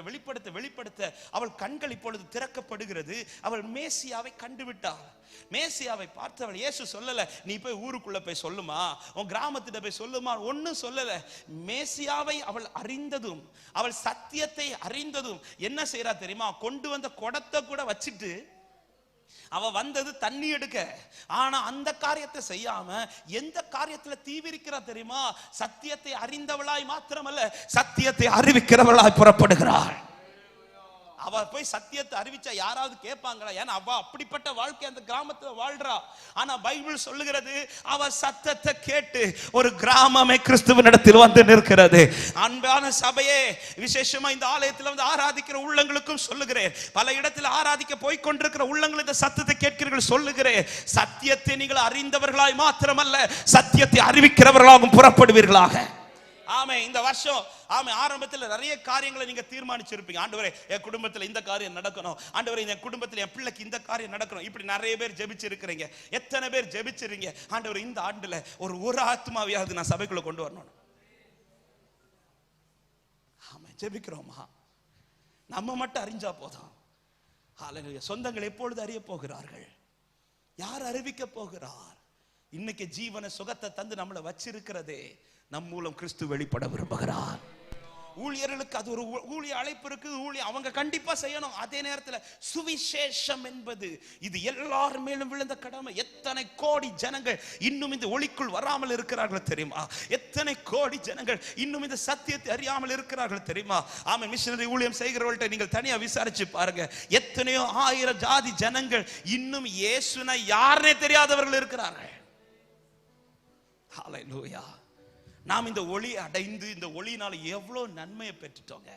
வெளிப்படுத்த அவள் கண்கள் இப்பொழுது திறக்கப்படுகிறது. அவள் மேசியாவை கண்டுவிட்டாள். மேசியாவை பார்த்தவள் இயேசு சொல்லல நீ போய் ஊருக்குள்ள போய் சொல்லுமா, உன் கிராமத்திட்ட போய் சொல்லுமா, ஒன்னும் சொல்லல. மேசியாவை அவள் அறிந்ததும், அவள் சத்தியத்தை அறிந்ததும் என்ன செய்யறா தெரியுமா, கொண்டு வந்த குடத்தை கூட வச்சுட்டு அவ வந்தது தண்ணி எடுக்க, ஆனா அந்த காரியத்தை செய்யாம எந்த காரியத்துல தீவிரிக்கிறா தெரியுமா? சத்தியத்தை அறிந்தவளாய் மாத்திரமல்ல, சத்தியத்தை அறிவிக்கிறவளாய் புறப்படுகிறாள். அவ போய் சத்தியத்தை அறிவிச்சா யாராவது கேட்பாங்களா? ஏன்னா அவ அப்படிப்பட்ட வாழ்க்கை அந்த கிராமத்துல வாழ்றா. ஆனா பைபிள் சொல்லுகிறது, அவ சத்தத்தை கேட்டு ஒரு கிராமமே கிறிஸ்துவனிடத்தில் வந்து நிற்கிறது. அன்பான சபையே, விசேஷமா இந்த ஆலயத்தில் வந்து ஆராதிக்கிற உள்ளங்களுக்கும் சொல்லுகிறேன், பல இடத்தில் ஆராதிக்க போய்கொண்டிருக்கிற உள்ளங்கள் இந்த சத்தத்தை கேட்கிறீர்கள். சொல்லுகிறேன், சத்தியத்தை நீங்கள் அறிந்தவர்களாய் மாத்திரமல்ல, சத்தியத்தை அறிவிக்கிறவர்களாகவும் புறப்படுவீர்களாக. ஆமே. இந்த வருஷம் ஆமே ஆரம்பத்தில் நிறைய காரியங்களை நீங்க தீர்மானிச்சிருப்பீங்க. ஆண்டவரே, என் குடும்பத்தில் இந்த காரியம் நடக்கணும், ஆண்டவரே என் குடும்பத்தில் என் பிள்ளைக்கு இந்த காரியம் நடக்கணும். இப்படி நிறைய பேர் ஜெபிச்சிருக்கிறீங்க. எத்தனை பேர் ஜெபிச்சிருங்க, ஆண்டவரே இந்த ஆண்டுல ஒரு ஆத்மாவையாவது நான் சபைக்குள்ள கொண்டு வரணும்? ஆமா, ஜெபிக்கிறோமா? நம்ம மட்டும் அறிஞ்சா போதும். ஹல்லேலூயா. சொந்தங்கள் எப்பொழுது அறிய போகிறார்கள்? யார் அறிவிக்க போகிறார்? இன்னைக்கு ஜீவன சுகத்தை தந்து நம்மளை வச்சிருக்கிறதே நம் மூலம் கிறிஸ்து வெளிப்பட விரும்புகிறார். ஊழியர்களுக்கு அது ஒரு ஊழிய அழைப்பு இருக்கு. ஊழிய அவங்க கண்டிப்பா செய்யணும். அதே நேரத்தில் சுவிசேஷம் என்பது இது எல்லார் மேலும் விழுந்த கடமை. எத்தனை கோடி ஜனங்கள் இன்னும் இந்த ஒளிக்குள் வராமல் இருக்கிறார்கள் தெரியுமா? எத்தனை கோடி ஜனங்கள் இன்னும் இந்த சத்தியத்தை அறியாமல் இருக்கிறார்கள் தெரியுமா? ஆமா, மிஷனரி ஊழியம் செய்கிறவர்கள்ட்ட நீங்கள் தனியா விசாரிச்சு பாருங்க. எத்தனையோ ஆயிரம் ஜாதி ஜனங்கள் இன்னும் இயேசுனா யாருனே தெரியாதவர்கள் இருக்கிறார்கள். ஹல்லேலூயா. நாம் இந்த ஒளி அடைந்து இந்த ஒளியினால எவ்வளவு நன்மையை பெற்றுட்டோங்க.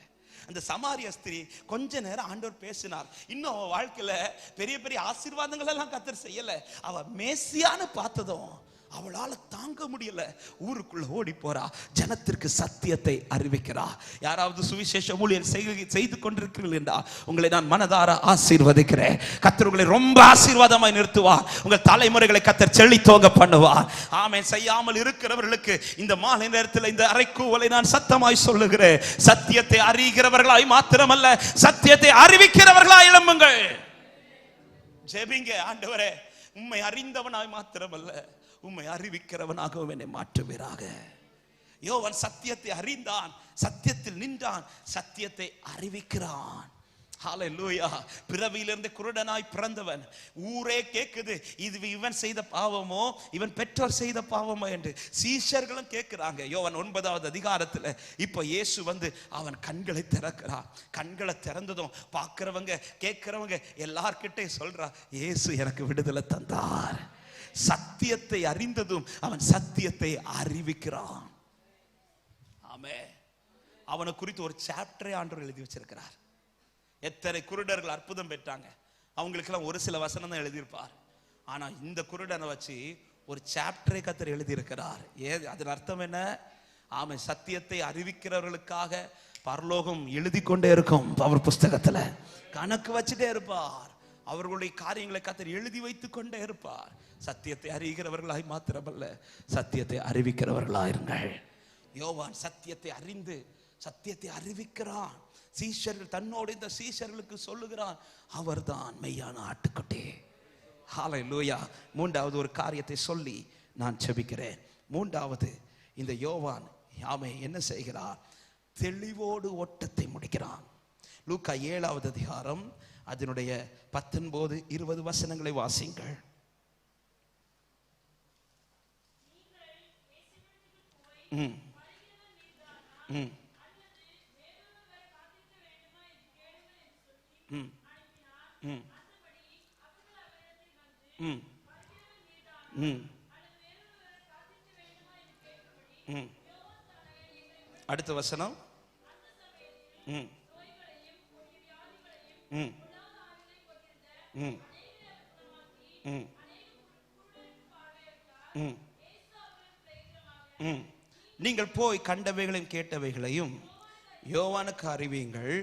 அந்த சமாரிய ஸ்திரீ கொஞ்ச நேரம் ஆண்டவர் பேசினார். இன்னும் அவ வாழ்க்கையில பெரிய பெரிய ஆசீர்வாதங்கள் எல்லாம் கர்த்தர் செய்யல. அவ மேசியான்னு பார்த்ததும் அவளால தாங்க முடியல. ஊருக்குள்ள ஓடி போறா, ஜனத்திற்கு சத்தியத்தை அறிவிக்கிறா. யாராவது சுவிசேஷ ஊழியர் செய்து கொண்டிருக்கிறீர்கள் என்றால் உங்களை நான் மனதார ஆசீர்வதிக்கிறேன். கர்த்தர் உங்களை ரொம்ப ஆசீர்வாதமாய் நிறுத்துவார். உங்கள் தலைமுறைகளை கர்த்தர் செழித்தோங்க பண்ணுவார். ஆமென். செய்யாமல் இருக்கிறவர்களுக்கு இந்த மாலை நேரத்தில் இந்த அறைக்கூவலை நான் சத்தமாய் சொல்லுகிறேன், சத்தியத்தை அறிகிறவர்களாய் மாத்திரமல்ல, சத்தியத்தை அறிவிக்கிறவர்களாய் எழும்புங்கள். ஜெபிங்க, ஆண்டவரே உம்மை அறிந்தவனாய் மாத்திரமல்ல, உம்மை அறிவிக்கிறவனாகவும் என்னை மாற்றுவீராக. யோவான் சத்தியத்தை அறிந்தான், சத்தியத்தில் நின்றான், சத்தியத்தை அறிவிக்கிறான். ஹல்லேலூயா. பிறவியிலிருந்து குருடனாய் பிறந்தவன். ஊரே கேக்குது, இது இவன் செய்த பாவமோ இவன் பெற்றோர் செய்த பாவமோ என்று. சீஷர்களும் கேட்கிறாங்க. யோவான் 9வது அதிகாரத்தில் இப்ப இயேசு வந்து அவன் கண்களை திறக்கிறான். கண்களை திறந்ததும் பார்க்கிறவங்க கேட்கிறவங்க எல்லார்கிட்டே சொல்றா, இயேசு எனக்கு விடுதலை தந்தார். சத்தியத்தை அறிந்ததும் அவன் சத்தியத்தை அறிவிக்கிறான். ஆமே. அவனை குறித்து ஒரு சாப்டரே ஆண்டவர் எழுதி வச்சிருக்கிறார். எத்தனை குருடர்கள் அற்புதம் பெற்றாங்க, அவங்களுக்கெல்லாம் ஒரு சில வசனம் தான் எழுதியிருப்பார். ஆனா இந்த குருடனை வச்சு ஒரு சாப்டரே கர்த்தர் எழுதி இருக்கிறார். அதன் அர்த்தம் என்ன? ஆமை, சத்தியத்தை அறிவிக்கிறவர்களுக்காக பரலோகம் எழுதி கொண்டே இருக்கும். அவர் புஸ்தகத்துல கணக்கு வச்சுட்டே இருப்பார். அவர்களுடைய காரியங்களை கர்த்தர் எழுதி வைத்துக் கொண்டே இருப்பார். சத்தியத்தை அறிகிறவர்களாய் மாத்திரமல்ல, சத்தியத்தை அறிவிக்கிறவர்களாயிருங்கள். யோவான் சத்தியத்தை அறிந்து சத்தியத்தை அறிவிக்கிறான். சீஷர்கள் தன்னோடு இந்த சீஷர்களுக்கு சொல்லுகிறான், அவர்தான் மெய்யான ஆட்டுக்குட்டி. ஹல்லேலூயா. மூன்றாவது ஒரு காரியத்தை சொல்லி நான் ஜெபிக்கிறேன். மூன்றாவது, இந்த யோவான் யாமே என்ன செய்கிறார்? தெளிவோடு ஓட்டத்தை முடிக்கிறான். லூக்கா 7வது அதிகாரம் அதனுடைய 19-20 வசனங்களை வாசிங்கள். அடுத்த வசனம். நீங்கள் போய் கண்டவைகளையும் கேட்டவைகளையும் யோவானுக்கு அறிவியுங்கள்.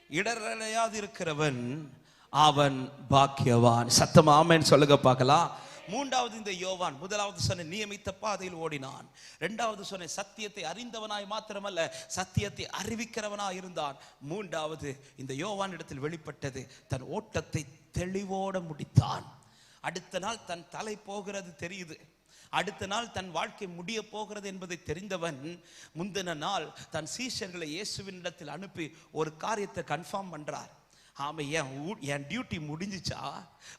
இடரலையாது இருக்கிறவன் அவன் பாக்கியவான். சத்தமா ஆமென் சொல்லுங்க பார்க்கலாம். மூன்றாவது, இந்த யோவான் முதலாவது சொன்ன நியமித்த பாதையில் ஓடினான். இரண்டாவது சொன்ன சத்தியத்தை அறிந்தவனாய் மாத்திரமல்ல, சத்தியத்தை அறிவிக்கிறவனாய் இருந்தான். மூன்றாவது, இந்த யோவான் இடத்தில் வெளிப்பட்டது, தன் ஓட்டத்தை தெளிவோடு முடித்தான். அடுத்த நாள் தன் தலை போகிறது தெரியுது. அடுத்த நாள் தன் வாழ்க்கை முடிய போகிறது என்பதை தெரிந்தவன் முந்தின நாள் தன் சீஷர்களை இயேசுவினிடத்தில் அனுப்பி ஒரு காரியத்தை கன்ஃபார்ம் பண்றார். ஆமா, என் டியூட்டி முடிஞ்சிச்சா?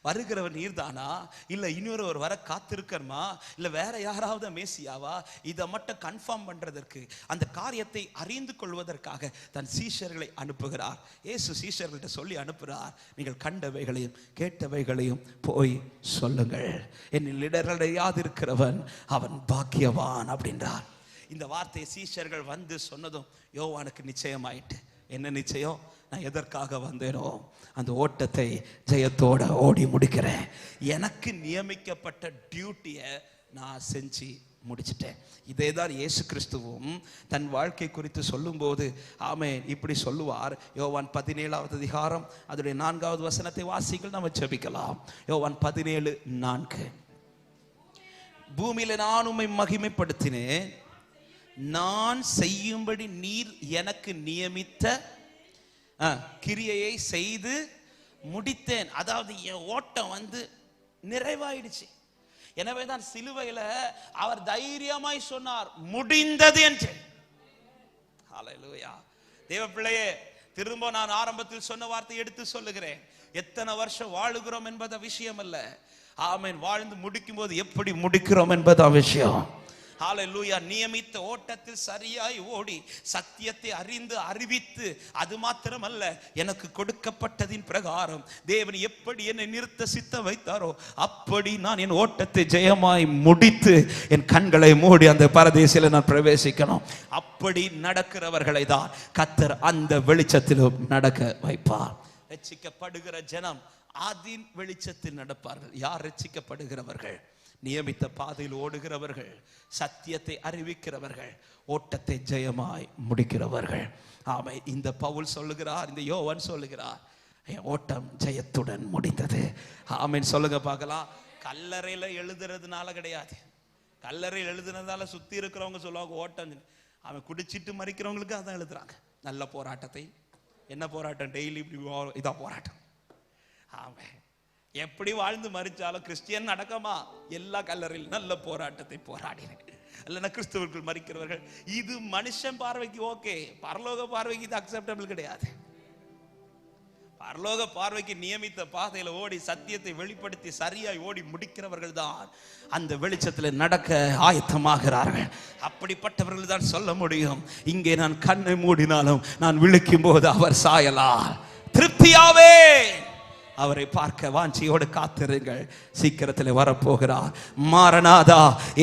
வருகிறவன் நீர்தானா, இல்ல இன்னொரு வர காத்திருக்கணுமா, இல்ல வேற யாராவது மேசியாவா? இதை மட்டும் கன்ஃபார்ம் பண்றதற்கு, அந்த காரியத்தை அறிந்து கொள்வதற்காக தன் சீஷர்களை அனுப்புகிறார். இயேசு சீஷர்கள்ட்ட சொல்லி அனுப்புகிறார், நீங்கள் கண்டவைகளையும் கேட்டவைகளையும் போய் சொல்லுங்கள். என்னில் இடரடையாது இருக்கிறவன் அவன் பாக்கியவான் அப்படின்றார். இந்த வார்த்தையை சீஷர்கள் வந்து சொன்னதும் யோவானுக்கு நிச்சயமாயிட்டு. என்ன நிச்சயம்? நான் எதற்காக வந்தேனோ அந்த ஓட்டத்தை ஜெயத்தோட ஓடி முடிக்கிறேன். எனக்கு நியமிக்கப்பட்ட டியூட்டியை நான் செஞ்சு முடிச்சிட்டேன். இதே தான் இயேசு கிறிஸ்துவும் தன் வாழ்க்கை குறித்து சொல்லும்போது ஆமென் இப்படி சொல்லுவார். யோவான் 17வது அதிகாரம் அதனுடைய 4வது வசனத்தை வாசிங்கள், நம்ம ஜெபிக்கலாம். யோவான் 17:4. பூமியில நான் உம்மை மகிமைப்படுத்தினேன், நான் செய்யும்படி நீர் எனக்கு நியமித்த கிரியையை செய்து முடித்தேன். அதாவது என் ஓட்டம் நிறைவாயிடுச்சு. எனவே தான் சிலுவையில அவர் தைரியமாய் சொன்னார், முடிந்தது என்று. ஹல்லேலூயா. தேவ பிள்ளையே, திரும்ப நான் ஆரம்பத்தில் சொன்ன வார்த்தை எடுத்து சொல்லுகிறேன். எத்தனை வருஷம் வாழுகிறோம் என்பது விஷயம் அல்ல. ஆமென். வாழ்ந்து முடிக்கும் போது எப்படி முடிக்கிறோம் என்பது விஷயம். ஹல்லேலூயா. நியமித்த ஓட்டத்தில் சரியாய் ஓடி சத்தியத்தை அறிந்து அறிவித்து, அது மாத்திரமல்ல, எனக்கு கொடுக்கப்பட்டதின் பிரகாரம் தேவன் எப்படி என்னை நிறுத்த சித்த வைத்தாரோ அப்படி நான் என் ஓட்டத்தை ஜெயமாய் முடித்து என் கண்களை மூடி அந்த பரதேசில நான் பிரவேசிக்கணும். அப்படி நடக்கிறவர்களை தான் கர்த்தர் அந்த வெளிச்சத்திலும் நடக்க வைப்பார். ரட்சிக்கப்படுகிற ஜனம் அதின் வெளிச்சத்தில் நடப்பார்கள். யார் ரட்சிக்கப்படுகிறவர்கள்? நியமித்த பாதையில் ஓடுகிறவர்கள், சத்தியத்தை அறிவிக்கிறவர்கள், ஓட்டத்தை ஜெயமாய் முடிக்கிறவர்கள். ஆமை. இந்த பவுல் சொல்லுகிறார், இந்த யோவான் சொல்லுகிறார், ஓட்டம் ஜெயத்துடன் முடிந்தது. ஆமென். சொல்லுங்க பார்க்கலாம். கல்லறையில எழுதுறதுனால கிடையாது. கல்லறையில் எழுதுனதால சுத்தி இருக்கிறவங்க சொல்லுவாங்க ஓட்டம். அவன் குடிச்சிட்டு மறிக்கிறவங்களுக்கு அதான் எழுதுறாங்க. நல்ல போராட்டத்தை. என்ன போராட்டம்? டெய்லி இப்படி இதான் போராட்டம். ஆமென். எப்படி வாழ்ந்து மறிச்சாலும் கிறிஸ்டியன் நடக்கமா? எல்லா கல்லறையில் நல்ல போராட்டத்தை போராடினேன். இல்லைன்னா கிறிஸ்தவர்கள் மறிக்கிறவர்கள். இது மனுஷன் பார்வைக்கு ஓகே, பரலோக பார்வைக்கு இது அக்செப்டபிள் கிடையாது. பரலோக பார்வைக்கு நியமித்த பாதையில ஓடி சத்தியத்தை வெளிப்படுத்தி சரியாய் ஓடி முடிக்கிறவர்கள் தான் அந்த வெளிச்சத்தில் நடக்க ஆயத்தமாகிறார்கள். அப்படிப்பட்டவர்கள் தான் சொல்ல முடியும், இங்கே நான் கண்ணை மூடினாலும் நான் விழிக்கும் போது அவர் சாயலால் திருப்தியாவே. அவரை பார்க்க வாஞ்சியோடு காத்திருங்கள், சீக்கிரத்தில் வரப்போகிறார். மாரநாதா.